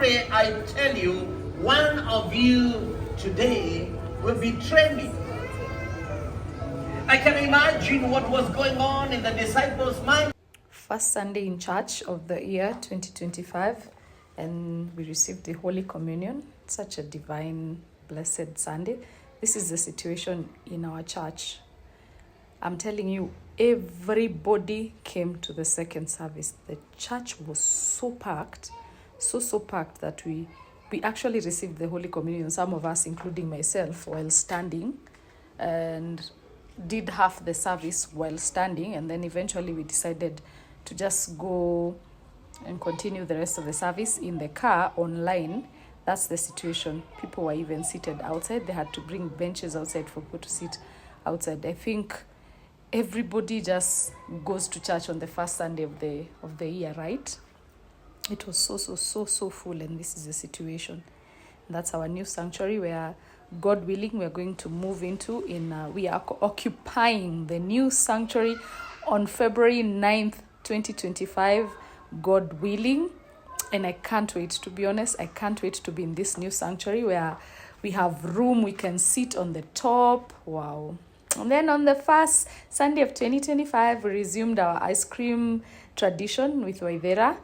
sorry I tell you, one of you today will betray me. I can imagine what was going on in the disciples' mind. First Sunday in church of the year 2025, and we received the Holy Communion. Such a divine, blessed Sunday. This is the situation in our church. I'm telling you, everybody came to the second service. The church was so packed, so packed that we actually received the Holy Communion, some of us, including myself, while standing, and did half the service while standing, and then eventually we decided to just go and continue the rest of the service in the car online. That's the situation. People were even seated outside. They had to bring benches outside for people to sit outside. I think everybody just goes to church on the first Sunday of the year, right? It was so full, and this is the situation. That's our new sanctuary where, God willing, we're going to move into. We are occupying the new sanctuary on February 9th, 2025, God willing. And I can't wait, to be honest. I can't wait to be in this new sanctuary where we have room, we can sit on the top. Wow. And then on the first Sunday of 2025, we resumed our ice cream tradition with Waithera.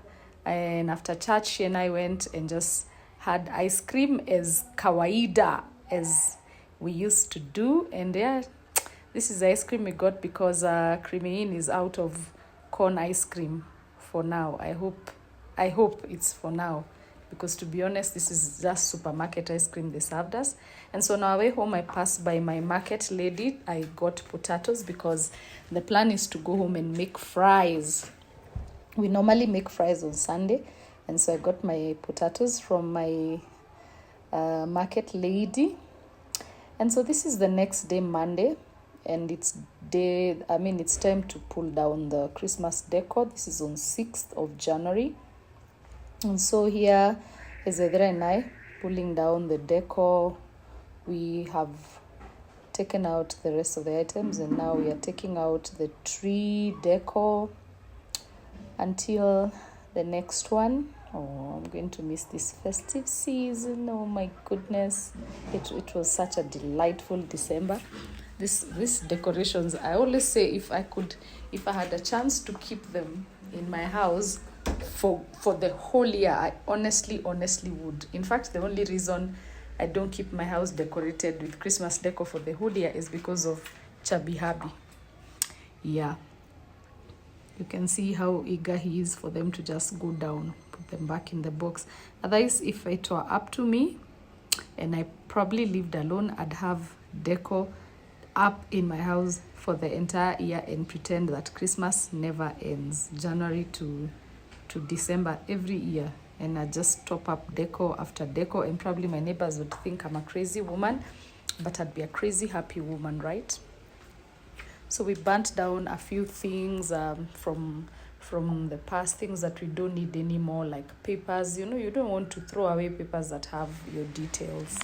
And after church, she and I went and just had ice cream as kawaida, as we used to do. And yeah, this is the ice cream we got because Creamy Inn is out of corn ice cream for now. I hope it's for now, because to be honest, this is just supermarket ice cream they served us. And so on our way home, I passed by my market lady. I got potatoes because the plan is to go home and make fries. We normally make fries on Sunday, and so I got my potatoes from my market lady. And so this is the next day, Monday, and it's time to pull down the Christmas decor. This is on 6th of January. And so here is Edra and I pulling down the decor. We have taken out the rest of the items, and now we are taking out the tree decor until the next one. Oh, I'm going to miss this festive season. Oh my goodness. It was such a delightful December. These decorations, I always say, if I had a chance to keep them in my house for the whole year, I honestly would. In fact, the only reason I don't keep my house decorated with Christmas decor for the whole year is because of Chubby Hubby. Yeah. You can see how eager he is for them to just go down, put them back in the box. Otherwise, if it were up to me and I probably lived alone, I'd have decor up in my house for the entire year and pretend that Christmas never ends, January to December every year. And I just top up decor after decor, and probably my neighbors would think I'm a crazy woman, but I'd be a crazy happy woman, right? So we burnt down a few things from the past, things that we don't need anymore, like papers. You don't want to throw away papers that have your details.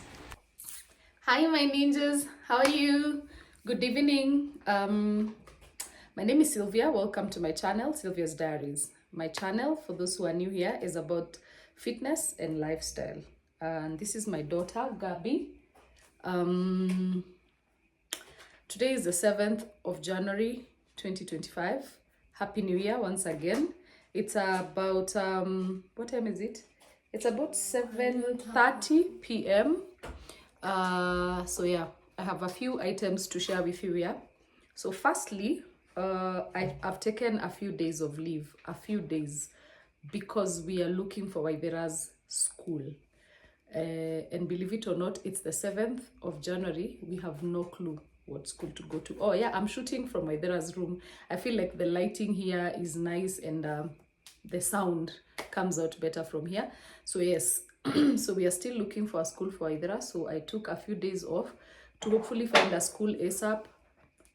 Hi, my ninjas. How are you? Good evening. My name is Sylvia. Welcome to my channel, Sylvia's Diaries. My channel, for those who are new here, is about fitness and lifestyle. And this is my daughter, Gabi. Today is the 7th of January, 2025. Happy New Year once again. It's about, what time is it? It's about 7:30 p.m. So yeah, I have a few items to share with you here. So firstly, I've taken a few days of leave, because we are looking for Waithera's school. And believe it or not, it's the 7th of January. We have no clue what school to go to. Oh yeah, I'm shooting from Waithera's room. I feel like the lighting here is nice, and the sound comes out better from here. So yes, so we are still looking for a school for Waithera. So I took a few days off to hopefully find a school ASAP,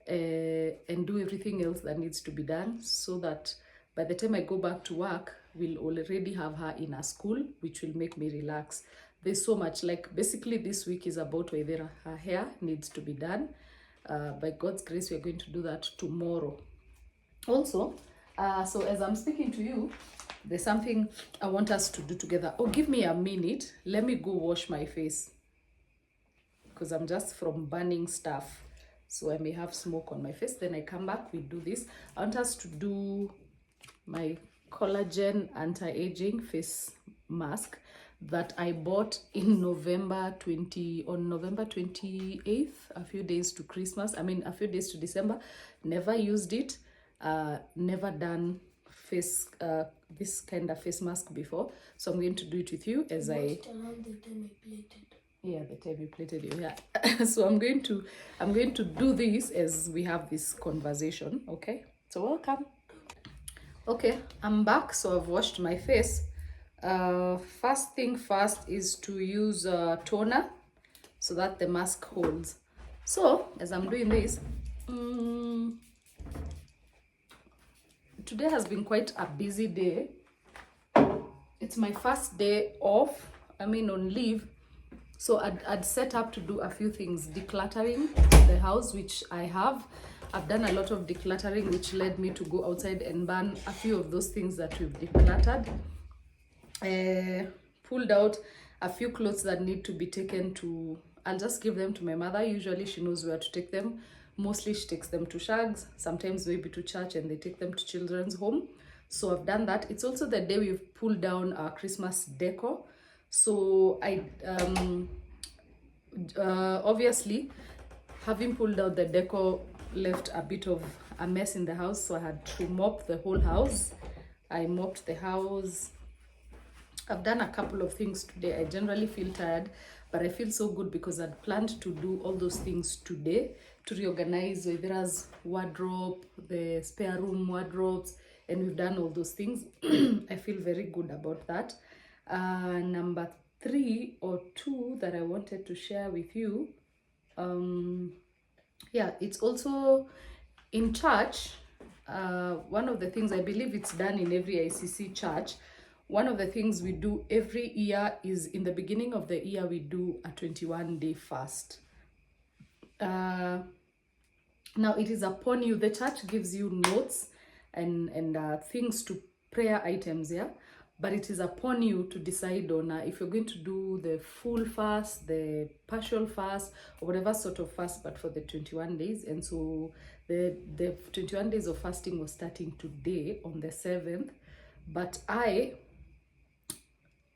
and do everything else that needs to be done, so that by the time I go back to work, we'll already have her in a school, which will make me relax. There's so much, like basically this week is about Waithera. Her hair needs to be done. By God's grace, we're going to do that tomorrow. Also, so as I'm speaking to you, there's something I want us to do together. Oh, give me a minute. Let me go wash my face, because I'm just from burning stuff. So I may have smoke on my face. Then I come back, we do this. I want us to do my collagen anti-aging face mask that I bought in November 28th, a few days to Christmas. I mean, a few days to December. Never used it. Never done face this kind of face mask before. So I'm going to do it with you as around the time I plated. Yeah, the time you plated you. Yeah. So I'm going to do this as we have this conversation. Okay. So welcome. Okay, I'm back. So I've washed my face. First thing first is to use toner so that the mask holds. So as I'm doing this, today has been quite a busy day. It's my first day off, I mean on leave. So I'd set up to do a few things. Decluttering the house, which I've done a lot of decluttering, which led me to go outside and burn a few of those things that we've decluttered. Pulled out a few clothes that need to be taken to, I'll just give them to my mother. Usually she knows where to take them. Mostly she takes them to Shags, sometimes maybe to church, and they take them to children's home. So I've done that. It's also the day we've pulled down our Christmas decor. So I obviously, having pulled out the decor left a bit of a mess in the house, so I had to mop the whole house. I mopped the house. I've done a couple of things today. I generally feel tired, but I feel so good because I'd planned to do all those things today, to reorganize Vedera's wardrobe, the spare room wardrobes, and we've done all those things. I feel very good about that. Number 3 or 2 that I wanted to share with you, yeah, it's also in church. One of the things, I believe it's done in every ICC church, one of the things we do every year is in the beginning of the year we do a 21-day fast. Now it is upon you. The church gives you notes and things to prayer items, yeah, but it is upon you to decide on if you're going to do the full fast, the partial fast, or whatever sort of fast, but for the 21 days. And so the 21 days of fasting was starting today on the 7th, but I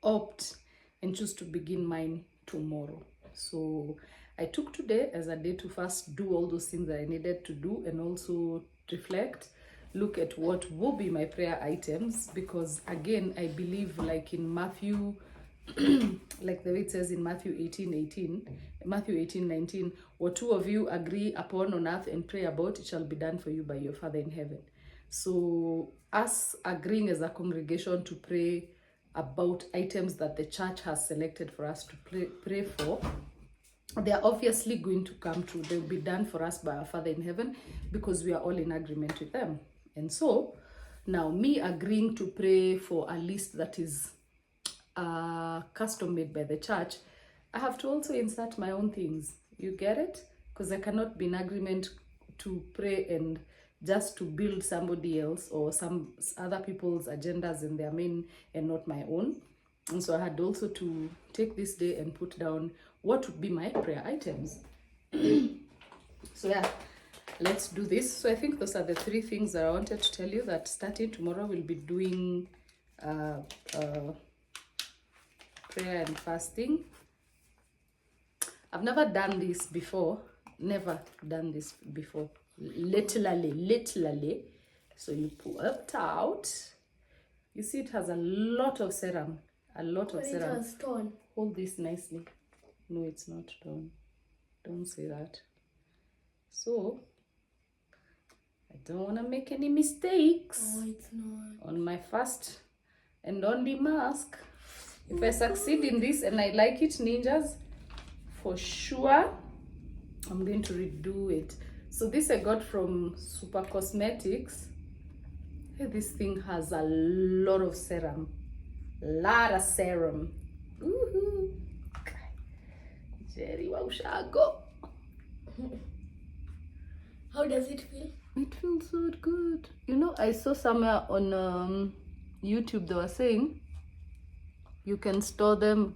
opt and choose to begin mine tomorrow. So I took today as a day to first do all those things that I needed to do, and also reflect, look at what will be my prayer items, because again, I believe, like in Matthew, like the way it says in Matthew 18:19, what 2 of you agree upon on earth and pray about, it shall be done for you by your Father in heaven. So us agreeing as a congregation to pray about items that the church has selected for us to pray for, they are obviously going to come true. They'll be done for us by our Father in heaven, because we are all in agreement with them. And so now, me agreeing to pray for a list that is custom made by the church, I have to also insert my own things. You get it? Because I cannot be in agreement to pray and just to build somebody else or some other people's agendas in their main and not my own. And so I had also to take this day and put down what would be my prayer items. So yeah, let's do this. So I think those are the 3 things that I wanted to tell you, that starting tomorrow we'll be doing prayer and fasting. I've never done this before. Literally. So you pull it out. You see it has a lot of serum. Stone. Hold this nicely. No, it's not stone. Don't say that. So I don't want to make any mistakes. Oh, it's not. On my first and only mask. If I succeed in this and I like it, ninjas, for sure I'm going to redo it. So this I got from Super Cosmetics. Hey, this thing has a lot of serum. Woohoo! Jerry, wow, shago. How does it feel? It feels so good. You know, I saw somewhere on YouTube, they were saying you can store them.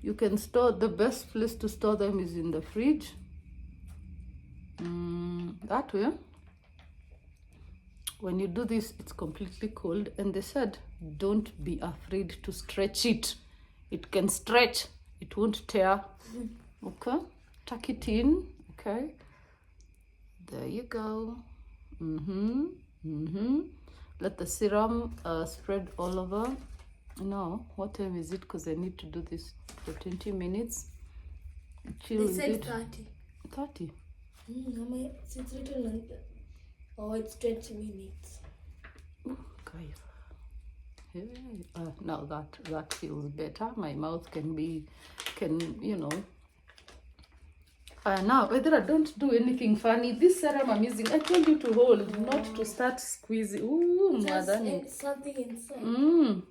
You can store, the best place to store them is in the fridge. That way, when you do this, it's completely cold. And they said, don't be afraid to stretch it. It can stretch, it won't tear. Okay, tuck it in. Okay, there you go. Let the serum spread all over. Now, what time is it? Because I need to do this for 20 minutes. Chill, They said is it? 30. 30. It's written on the... Oh, it's 20 minutes. Okay. Hey, now that feels better. My mouth can you know. Now, Edra, don't do anything funny. This serum I'm using, I told you to hold, not to start squeezing. Ooh, madani. Something inside.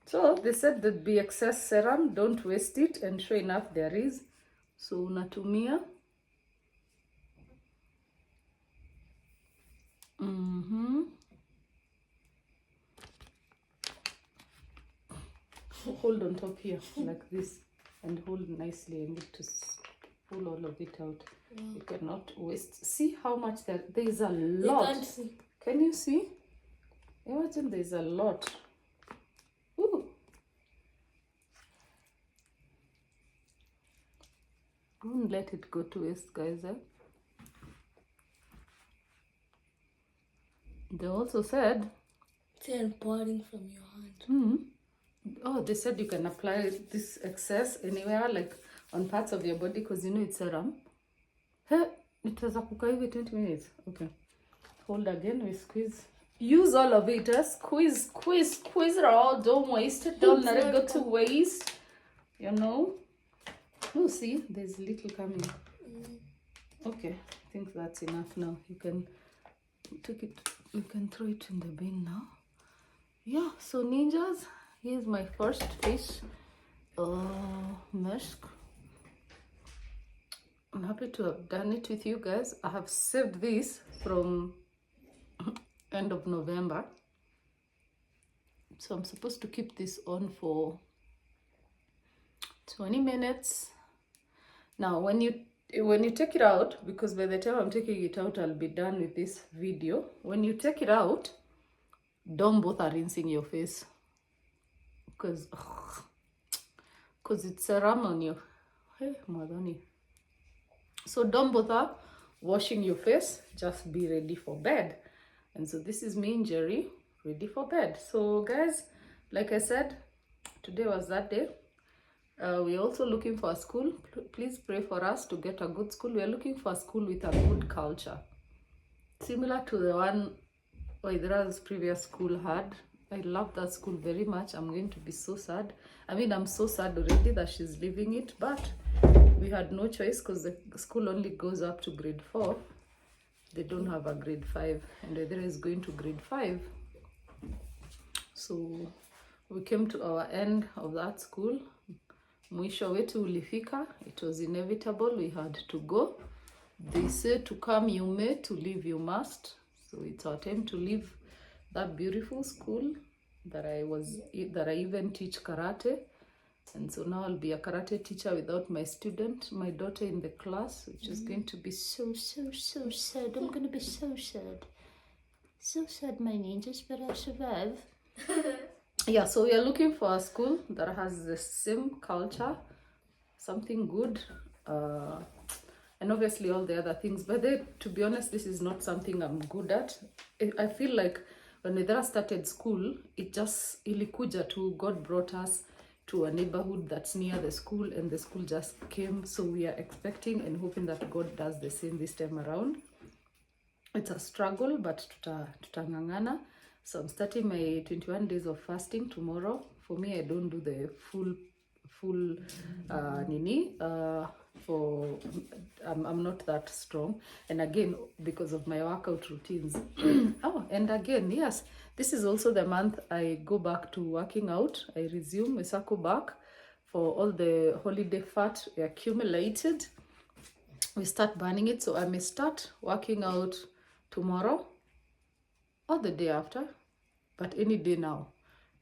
So they said there'd be excess serum, don't waste it, and sure enough there is. So unatumia. Hold on top here like this and hold nicely. I need to pull all of it out. You cannot waste. See how much there is a lot. You can't see. Can you see? Imagine there's a lot. Ooh. Don't let it go to waste, guys. They also said It's pouring from your hand. Oh, they said you can apply this excess anywhere, like on parts of your body, because you know it's serum. Hey, it was a kukai 20 minutes. Okay. Hold again, we squeeze. Use all of it. Squeeze it all. Don't waste it. Don't let it go to waste. You know? Oh, see, there's little coming. Okay, I think that's enough now. You can take it, you can throw it in the bin now. Yeah, so ninjas, here's my first fish mask. I'm happy to have done it with you guys. I have saved this from end of November, so I'm supposed to keep this on for 20 minutes. Now when you take it out, because by the time I'm taking it out I'll be done with this video. When you take it out, don't bother rinsing your face, because it's serum on you. Hey, madani. So don't bother washing your face, just be ready for bed. And so this is me and Jerry, ready for bed. So guys, like I said, today was that day. We're also looking for a school. Please pray for us to get a good school. We're looking for a school with a good culture, similar to the one Waidra's previous school had. I love that school very much. I'm going to be so sad. I mean, I'm so sad already that she's leaving it, but we had no choice because the school only goes up to grade 4. They don't have a grade 5, and Waidra's is going to grade 5. So we came to our end of that school. Mwisho wetu ulifika. It was inevitable. We had to go. They say to come you may, to leave you must. So it's our time to leave that beautiful school that I even teach karate. And so now I'll be a karate teacher without my daughter in the class, which is going to be so sad. I'm going to be so sad. So sad, my ninjas, but I'll survive. Yeah, so we are looking for a school that has the same culture, something good, and obviously all the other things. But to be honest, this is not something I'm good at. I feel like when Edra started school, it just ilikuja to, God brought us to a neighborhood that's near the school, and the school just came. So we are expecting and hoping that God does the same this time around. It's a struggle, but tutangangana. So I'm starting my 21 days of fasting tomorrow. For me, I don't do the full I'm not that strong, and again because of my workout routines. Oh, and again, yes, this is also the month I go back to working out. I resume, I circle back for all the holiday fat accumulated. We start burning it, so I may start working out tomorrow or the day after. but any day now.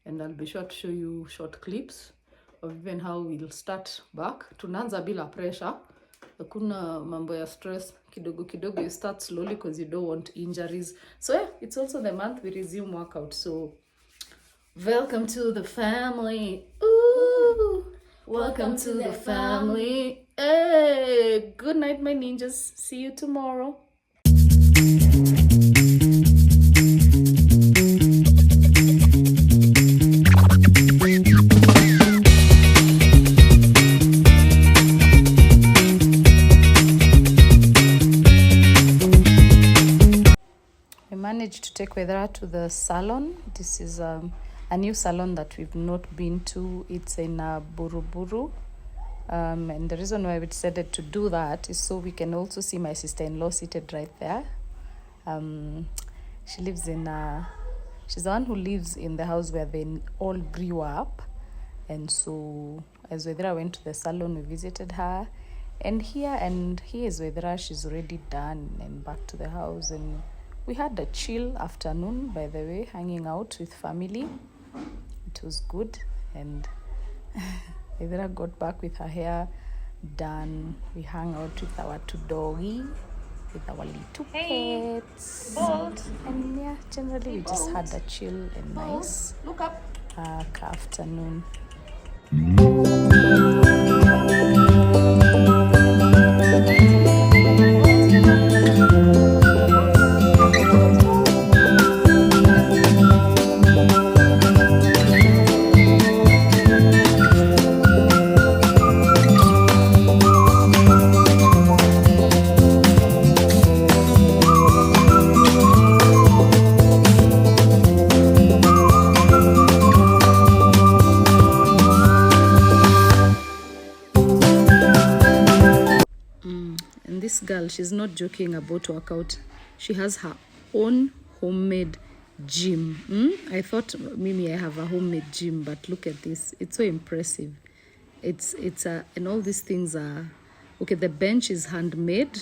And I'll be sure to show you short clips of even how we'll start back. Tunaanza bila pressure. Hakuna mambo ya stress. Kidogo kidogo, you start slowly because you don't want injuries. So yeah, it's also the month we resume workout. So welcome to the family. Ooh, welcome to the family. Hey, good night, my ninjas. See you tomorrow. Managed to take Wedra to the salon. This is a new salon that we've not been to. It's in Buruburu. And the reason why we decided to do that is so we can also see my sister-in-law seated right there. She lives in, she's the one who lives in the house where they all grew up. And so as Wedra went to the salon, we visited her. And here is Wedra. She's already done and back to the house. And we had a chill afternoon, by the way, hanging out with family. It was good. And Wedra got back with her hair done. We hung out with our two doggy, with our little pets. Bolt. And yeah, generally we just had a chill and nice afternoon. This girl, she's not joking about workout. She has her own homemade gym. I thought, Mimi, I have a homemade gym, but look at this. It's so impressive. It's and all these things are okay. The bench is handmade,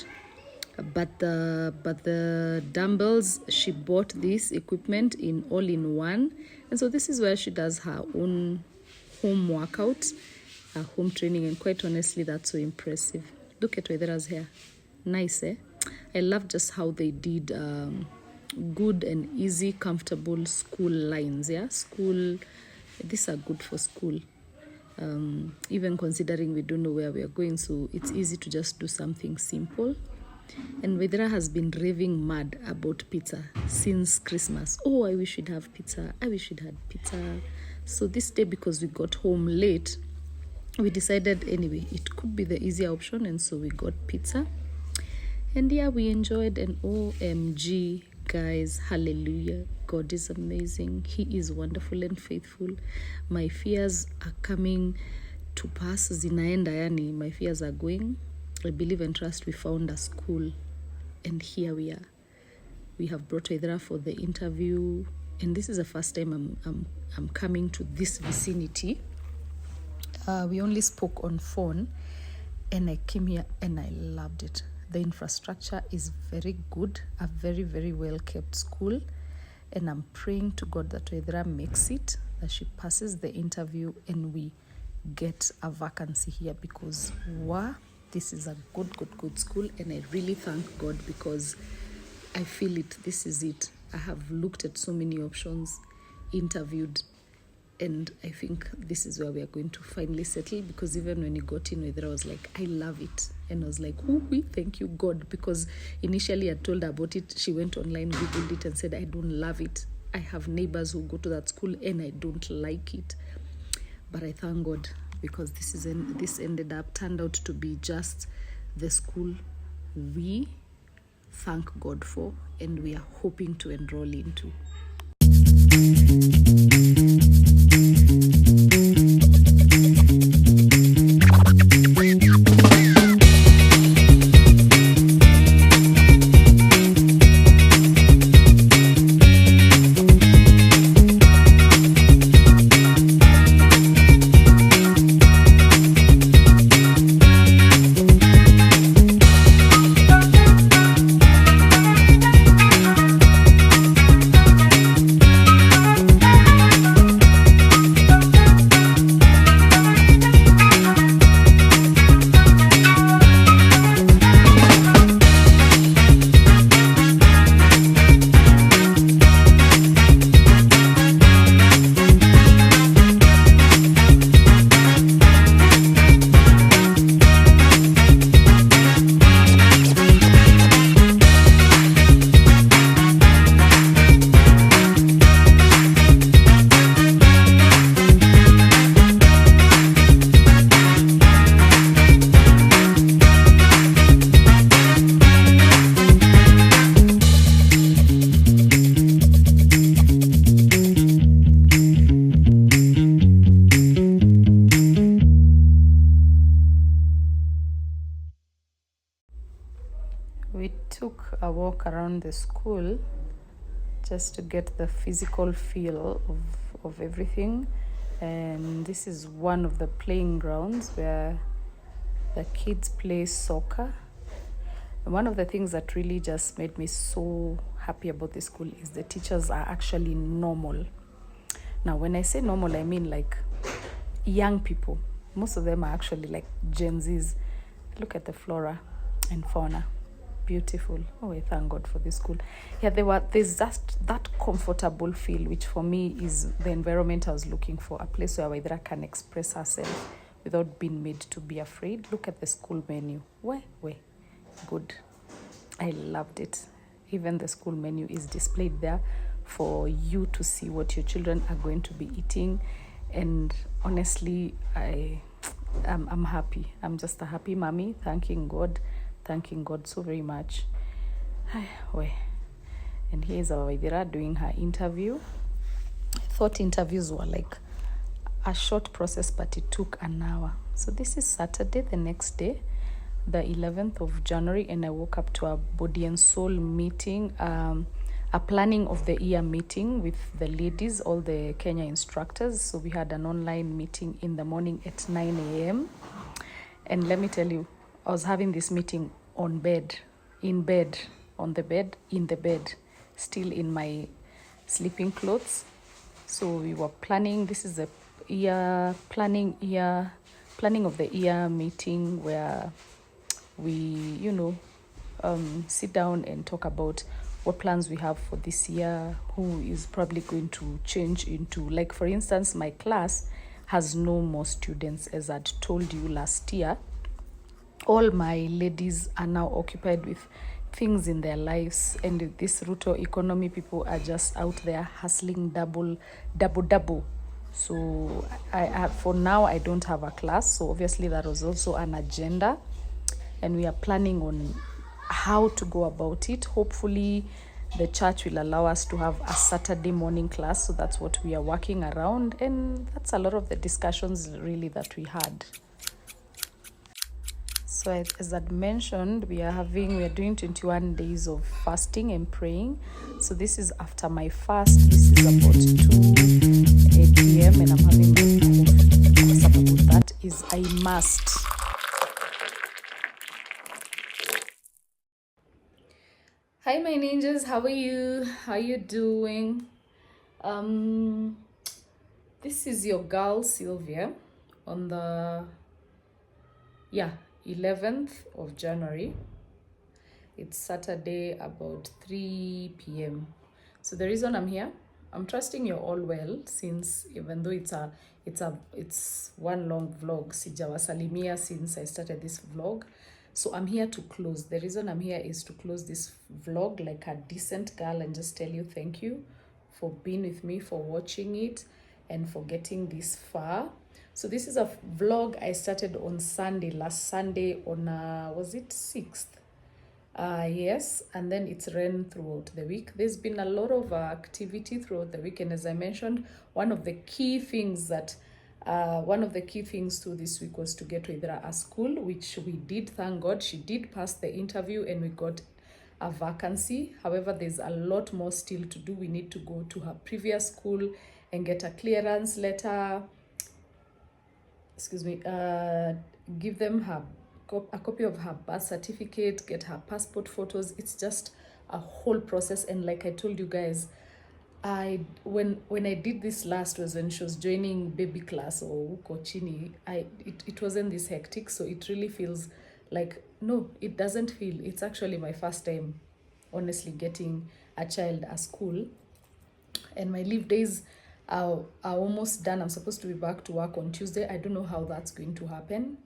but the dumbbells, she bought this equipment in all in one, and so this is where she does her own home workout, home training, and quite honestly, that's so impressive. Look at Wedra's hair. Nice, eh? I love just how they did good and easy, comfortable school lines, yeah? School, these are good for school. Even considering we don't know where we are going, so it's easy to just do something simple. And Wedra has been raving mad about pizza since Christmas. Oh, I wish we'd have pizza. I wish we'd had pizza. So this day, because we got home late, we decided anyway it could be the easier option, and so we got pizza. And yeah, we enjoyed. An OMG, guys, hallelujah, God is amazing. He is wonderful and faithful. My fears are coming to pass. Zinaenda, yani my fears are going. I believe and trust we found a school, and here we are. We have brought Wedra for the interview, and this is the first time I'm coming to this vicinity. We only spoke on phone, and I came here and I loved it. The infrastructure is very good, a very, very well kept school, and I'm praying to God that Wedra makes it, that she passes the interview and we get a vacancy here, because wow, this is a good school, and I really thank God because I feel it. This is it. I have looked at so many options, interviewed, and I think this is where we are going to finally settle, because even when you got in with her, I was like, I love it. And I was like, we thank you, God, because initially I told her about it. She went online, Googled it, and said, I don't love it. I have neighbors who go to that school and I don't like it. But I thank God, because this turned out to be just the school we thank God for and we are hoping to enroll into. walk around the school just to get the physical feel of everything. And this is one of the playing grounds where the kids play soccer. And one of the things that really just made me so happy about this school is the teachers are actually normal. Now, when I say normal, I mean like young people. Most of them are actually like Gen Zs. Look at the flora and fauna. Beautiful. Oh, I thank God for this school. Yeah, there's just that comfortable feel, which for me is the environment I was looking for, a place where Waithira can express herself without being made to be afraid. Look at the school menu. Where? Good. I loved it. Even the school menu is displayed there for you to see what your children are going to be eating. And honestly, I'm happy. I'm just a happy mommy, thanking God so very much. And here's our Waithira doing her interview. I thought interviews were like a short process, but it took an hour. So this is Saturday, the next day, the 11th of January, and I woke up to a body and soul meeting, a planning of the year meeting with the ladies, all the Kenya instructors. So we had an online meeting in the morning at 9 a.m. And let me tell you, I was having this meeting in the bed, still in my sleeping clothes. So we were planning. This is a planning of the year meeting where we, sit down and talk about what plans we have for this year, who is probably going to change into, like, for instance, my class has no more students, as I'd told you last year. All my ladies are now occupied with things in their lives, and with this Ruto economy, people are just out there hustling double. So for now, I don't have a class. So obviously that was also an agenda, and we are planning on how to go about it. Hopefully the church will allow us to have a Saturday morning class. So that's what we are working around, and that's a lot of the discussions really that we had. So as I'd mentioned, we are doing 21 days of fasting and praying. So this is after my fast. This is about 8 p.m. and I'm having my coffee. What's up about that is I must. Hi my ninjas, how are you? How are you doing? This is your girl Sylvia on the 11th of January. It's Saturday about 3 p.m. So the reason I'm here, I'm trusting you're all well, since even though it's one long vlog, sijawasalimia since I started this vlog. So I'm here to close. The reason I'm here is to close this vlog like a decent girl and just tell you thank you for being with me, for watching it, and for getting this far. So this is a vlog I started on Sunday, last Sunday on, was it 6th? Yes, and then it's ran throughout the week. There's been a lot of activity throughout the week, and as I mentioned, one of the key things through this week was to get Waithira a school, which we did. Thank God she did pass the interview and we got a vacancy. However, there's a lot more still to do. We need to go to her previous school and get a clearance letter, give them a copy of her birth certificate, get her passport photos. It's just a whole process. And like I told you guys, when I did this last was when she was joining baby class or chini. It wasn't this hectic, so it really feels like, no, it doesn't feel. It's actually my first time, honestly, getting a child at school. And my leave days are almost done. I'm supposed to be back to work on Tuesday. I don't know how that's going to happen.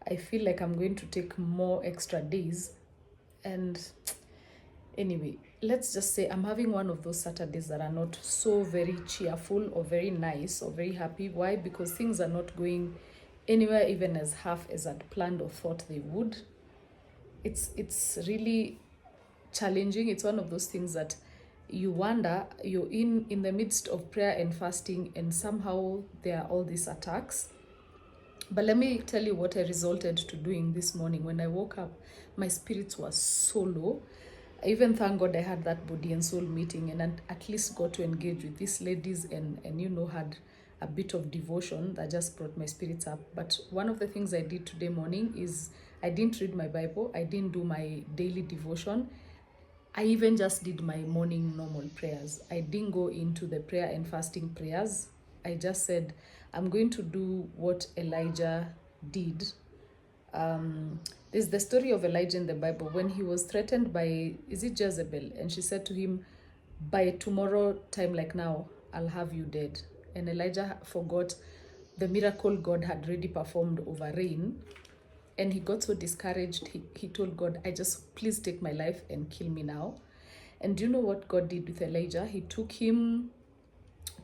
I feel like I'm going to take more extra days. And anyway, let's just say I'm having one of those Saturdays that are not so very cheerful or very nice or very happy. Why? Because things are not going anywhere even as half as I'd planned or thought they would. It's really challenging. It's one of those things that you wonder, you're in the midst of prayer and fasting, and somehow there are all these attacks. But let me tell you what I resorted to doing this morning. When I woke up, my spirits were so low. I even thank God I had that body and soul meeting, and at least got to engage with these ladies, and had a bit of devotion that just brought my spirits up. But one of the things I did today morning is I didn't read my Bible, I didn't do my daily devotion. I even just did my morning normal prayers. I didn't go into the prayer and fasting prayers. I just said, I'm going to do what Elijah did. There's the story of Elijah in the Bible when he was threatened by, is it Jezebel? And she said to him, by tomorrow time like now, I'll have you dead. And Elijah forgot the miracle God had already performed over rain. And he got so discouraged, he told God, I just, please take my life and kill me now. And do you know what God did with Elijah? He took him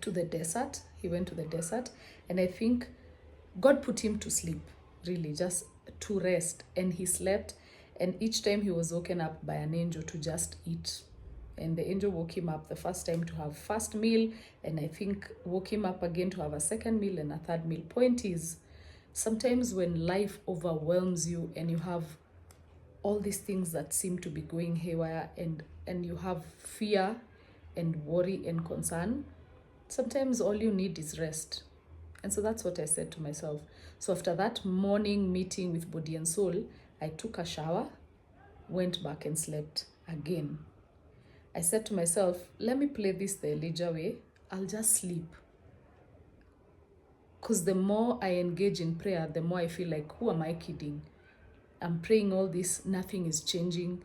to the desert. He went to the desert. And I think God put him to sleep, really, just to rest. And he slept. And each time he was woken up by an angel to just eat. And the angel woke him up the first time to have first meal. And I think woke him up again to have a second meal and a third meal. Point is, sometimes when life overwhelms you and you have all these things that seem to be going haywire, and you have fear and worry and concern, sometimes all you need is rest. And so that's what I said to myself. So after that morning meeting with body and soul, I took a shower, went back and slept again. I said to myself, let me play this the Elijah way. I'll just sleep. Because the more I engage in prayer, the more I feel like, who am I kidding? I'm praying all this, nothing is changing.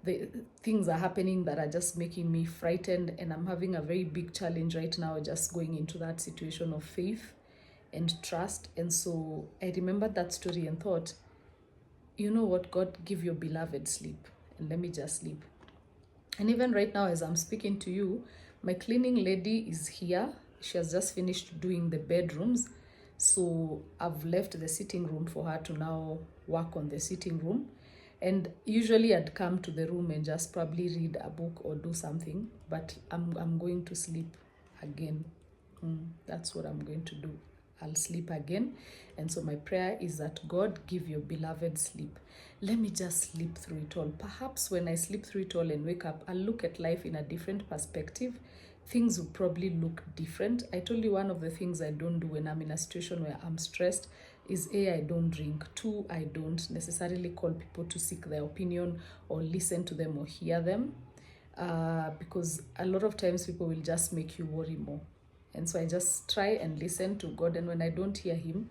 The things are happening that are just making me frightened, and I'm having a very big challenge right now, just going into that situation of faith and trust. And so I remembered that story and thought, you know what, God, give your beloved sleep, and let me just sleep. And even right now, as I'm speaking to you, my cleaning lady is here. She has just finished doing the bedrooms. So I've left the sitting room for her to now work on the sitting room. And usually I'd come to the room and just probably read a book or do something, but I'm going to sleep again. That's what I'm going to do. I'll sleep again. And so my prayer is that God, give your beloved sleep. Let me just sleep through it all. Perhaps when I sleep through it all and wake up, I'll look at life in a different perspective. Things will probably look different. I told you one of the things I don't do when I'm in a situation where I'm stressed is A, I don't drink. 2, I don't necessarily call people to seek their opinion or listen to them or hear them, because a lot of times people will just make you worry more. And so I just try and listen to God. And when I don't hear him,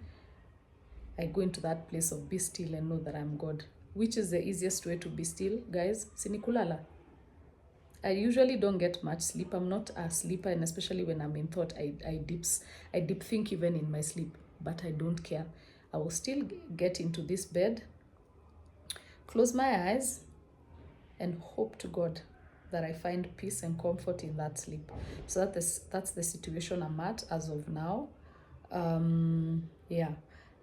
I go into that place of be still and know that I'm God. Which is the easiest way to be still, guys? Sinikulala. I usually don't get much sleep. I'm not a sleeper, and especially when I'm in thought, I deep think even in my sleep. But I don't care. I will still get into this bed, close my eyes, and hope to God that I find peace and comfort in that sleep. So that's the situation I'm at as of now. Yeah.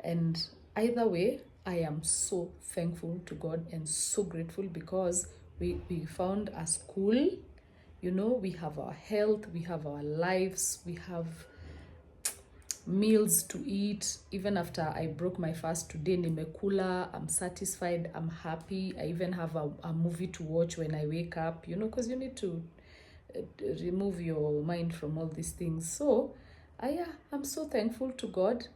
And either way, I am so thankful to God and so grateful, because we found a school. You know, we have our health, we have our lives, we have meals to eat. Even after I broke my fast today, nimekula, I'm satisfied, I'm happy. I even have a movie to watch when I wake up, you know, because you need to remove your mind from all these things. So I'm so thankful to God.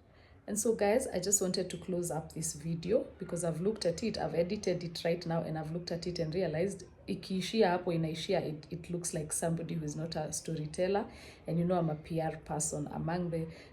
And so guys, I just wanted to close up this video because I've looked at it, I've edited it right now, and I've looked at it and realized ikiishia hapo inaishia, it looks like somebody who is not a storyteller. And you know, I'm a PR person. Among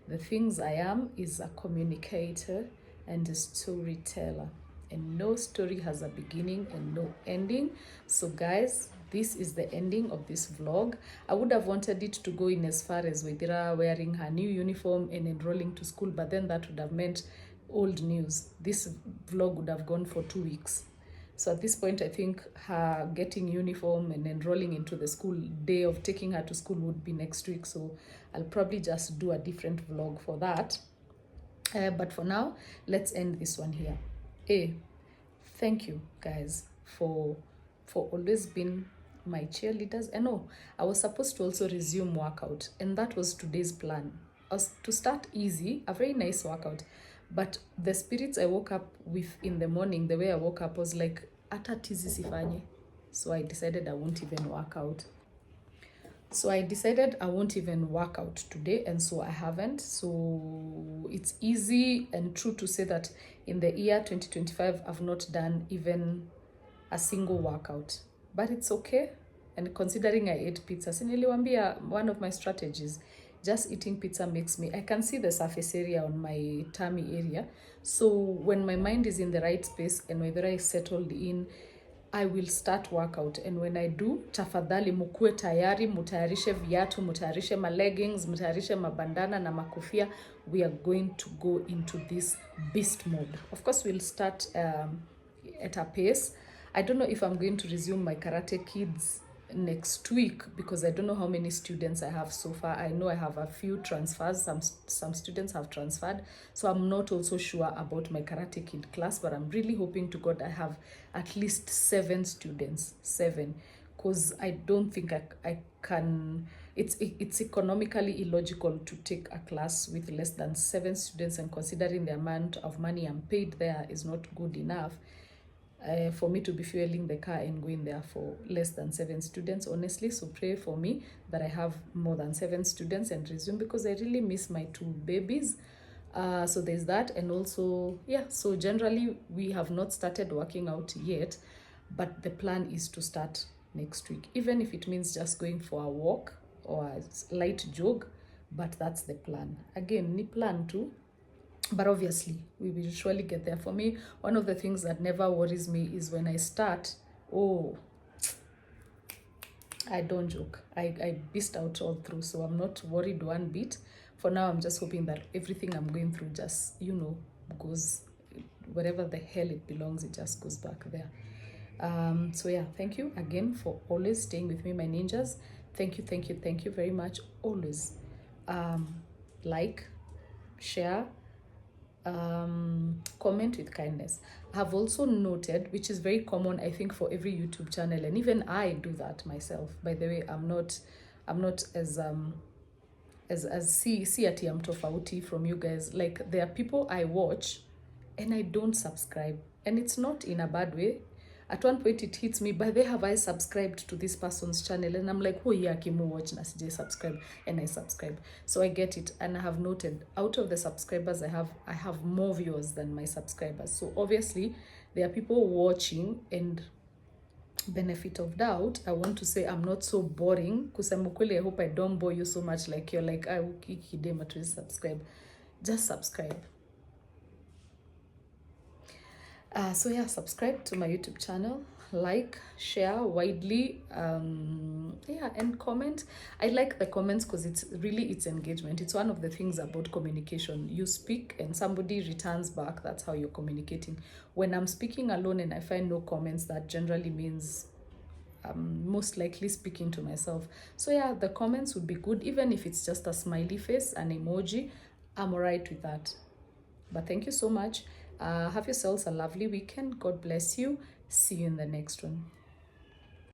the things I am is a communicator and a storyteller. And no story has a beginning and no ending. So guys, this is the ending of this vlog. I would have wanted it to go in as far as Waithira wearing her new uniform and enrolling to school, but then that would have meant old news. This vlog would have gone for 2 weeks. So at this point, I think her getting uniform and enrolling into the school, day of taking her to school, would be next week. So I'll probably just do a different vlog for that. But for now, let's end this one here. Thank you guys for always being my cheerleaders. And no, I was supposed to also resume workout, and that was today's plan. I was to start easy, a very nice workout, but the spirits I woke up with in the morning, the way I woke up was like, ata tizi sifanye, So I decided I won't even work out. So I decided I won't even work out today, and so I haven't. So it's easy and true to say that in the year 2025, I've not done even a single workout. But it's okay. And considering I ate pizza, siniliwambia one of my strategies, just eating pizza makes me, I can see the surface area on my tummy area. So when my mind is in the right space and whether I settled in, I will start workout, and when I do, tafadhali mukue tayari, mutayarishe viatu, mutayarishe ma leggings, mutayarishe mabandana na makofia. We are going to go into this beast mode. Of course, we'll start at a pace. I don't know if I'm going to resume my Karate Kids next week because I don't know how many students I have so far. I know I have a few transfers. Some students have transferred, so I'm not also sure about my Karate Kid class, but I'm really hoping to God I have at least 7 students, 7, because I don't think I can. It's economically illogical to take a class with less than 7 students, and considering the amount of money I'm paid there is not good enough. For me to be fueling the car and going there for less than 7 students, honestly. So pray for me that I have more than 7 students and resume, because I really miss my 2 babies. So there's that. And also, yeah, so generally we have not started working out yet, but the plan is to start next week, even if it means just going for a walk or a light jog, but that's the plan. Again, ni plan too. But obviously, we will surely get there. For me, one of the things that never worries me is when I start, I don't joke. I beast out all through, so I'm not worried one bit. For now, I'm just hoping that everything I'm going through just, goes, wherever the hell it belongs, it just goes back there. So yeah, thank you again for always staying with me, my ninjas. Thank you very much. Always like, share, comment with kindness. I have also noted, which is very common I think for every YouTube channel, and even I do that myself, by the way. I'm not as see ati I'm tofauti from you guys. Like, there are people I watch and I don't subscribe, and it's not in a bad way. At one point it hits me, by the way, have I subscribed to this person's channel? And I'm like, oh yeah, Kimu watch na CJ subscribe, and I subscribe. So I get it, and I have noted out of the subscribers I have more viewers than my subscribers. So obviously there are people watching, and benefit of doubt, I want to say I'm not so boring. Kusema kweli, I hope I don't bore you so much, like you're like, I will kidema to subscribe. Just subscribe. So yeah, subscribe to my YouTube channel, like, share widely, yeah, and comment. I like the comments because it's engagement. It's one of the things about communication. You speak and somebody returns back. That's how you're communicating. When I'm speaking alone and I find no comments, that generally means I'm most likely speaking to myself. So yeah, the comments would be good, even if it's just a smiley face, an emoji. I'm alright with that. But thank you so much. Have yourselves a lovely weekend. God bless you. See you in the next one.